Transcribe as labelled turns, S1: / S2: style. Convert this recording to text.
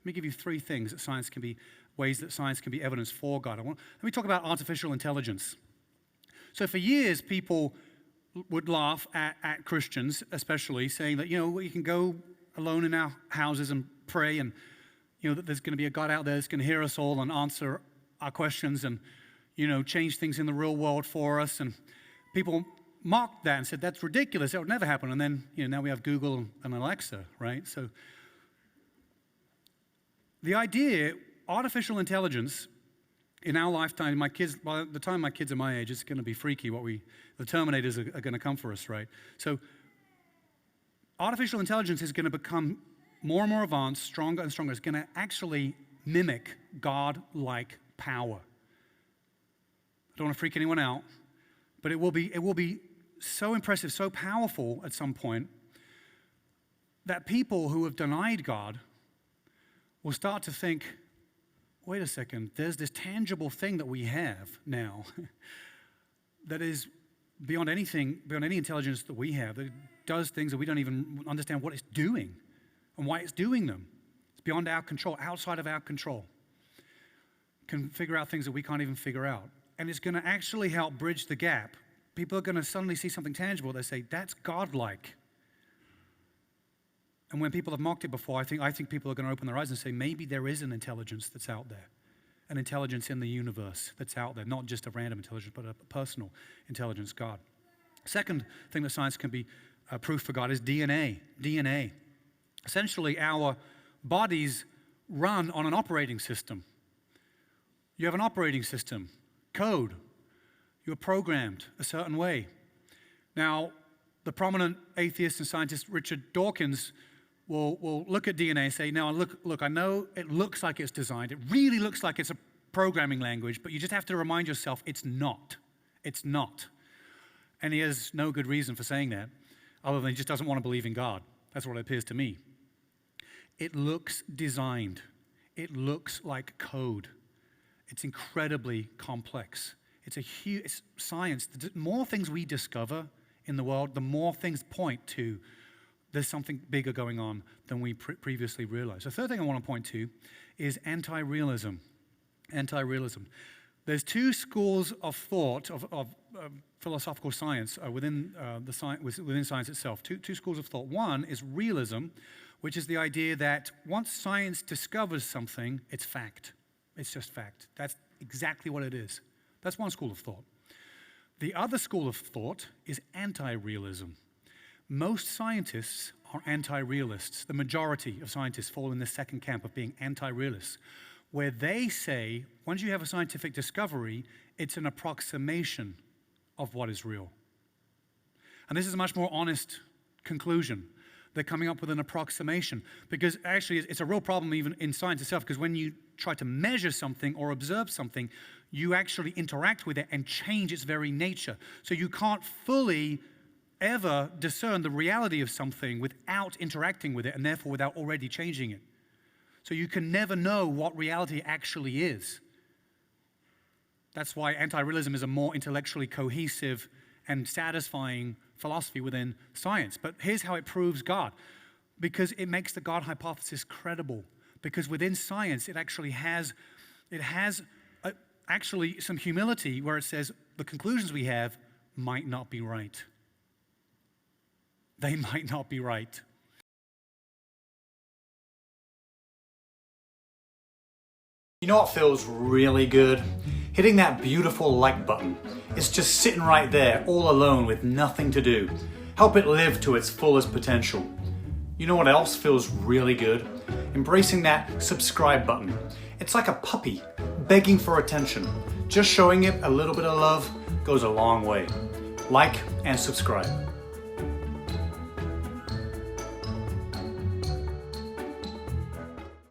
S1: me give you three things that science can be, ways that science can be evidence for God. Let me talk about artificial intelligence. So for years, people would laugh at Christians, especially, saying that, we can go alone in our houses and pray, and, that there's going to be a God out there that's going to hear us all and answer our questions and, change things in the real world for us. And people mocked that and said, that's ridiculous, that would never happen. And then, now we have Google and Alexa, right? So the idea, artificial intelligence, in our lifetime, by the time my kids are my age, it's going to be freaky the Terminators are going to come for us, right? So artificial intelligence is going to become more and more advanced, stronger and stronger. It's going to actually mimic God-like power. I don't want to freak anyone out, but it will be so impressive, so powerful at some point that people who have denied God will start to think, wait a second, there's this tangible thing that we have now that is beyond any intelligence that we have, that does things that we don't even understand what it's doing and why it's doing them. It's beyond our control, outside of our control. Can figure out things that we can't even figure out. And it's going to actually help bridge the gap. People are going to suddenly see something tangible. They say, that's godlike. And when people have mocked it before, I think people are going to open their eyes and say, maybe there is an intelligence that's out there, an intelligence in the universe that's out there, not just a random intelligence, but a personal intelligence, God. Second thing that science can be proof for God is DNA. DNA. Essentially, our bodies run on an operating system. You have an operating system, code. You're programmed a certain way. Now, the prominent atheist and scientist Richard Dawkins will look at DNA and say, now look, I know it looks like it's designed. It really looks like it's a programming language, but you just have to remind yourself it's not. It's not. And he has no good reason for saying that, other than he just doesn't want to believe in God. That's what it appears to me. It looks designed. It looks like code. It's incredibly complex. It's science. The more things we discover in the world, the more things point to there's something bigger going on than we previously realized. The third thing I want to point to is anti-realism. Anti-realism. There's two schools of thought, of philosophical science within science itself. Two schools of thought. One is realism, which is the idea that once science discovers something, it's fact. It's just fact. That's exactly what it is. That's one school of thought. The other school of thought is anti-realism. Most scientists are anti-realists. The majority of scientists fall in the second camp of being anti-realists, where they say, once you have a scientific discovery, it's an approximation of what is real. And this is a much more honest conclusion. They're coming up with an approximation, because actually it's a real problem even in science itself, because when you try to measure something or observe something, you actually interact with it and change its very nature. So you can't fully ever discern the reality of something without interacting with it, and therefore without already changing it. So you can never know what reality actually is. That's why anti-realism is a more intellectually cohesive and satisfying philosophy within science. But here's how it proves God. Because it makes the God hypothesis credible. Because within science, it actually has actually some humility where it says the conclusions we have might not be right. They might not be right.
S2: You know what feels really good? Hitting that beautiful like button. It's just sitting right there, all alone with nothing to do. Help it live to its fullest potential. You know what else feels really good? Embracing that subscribe button. It's like a puppy begging for attention. Just showing it a little bit of love goes a long way. Like and subscribe.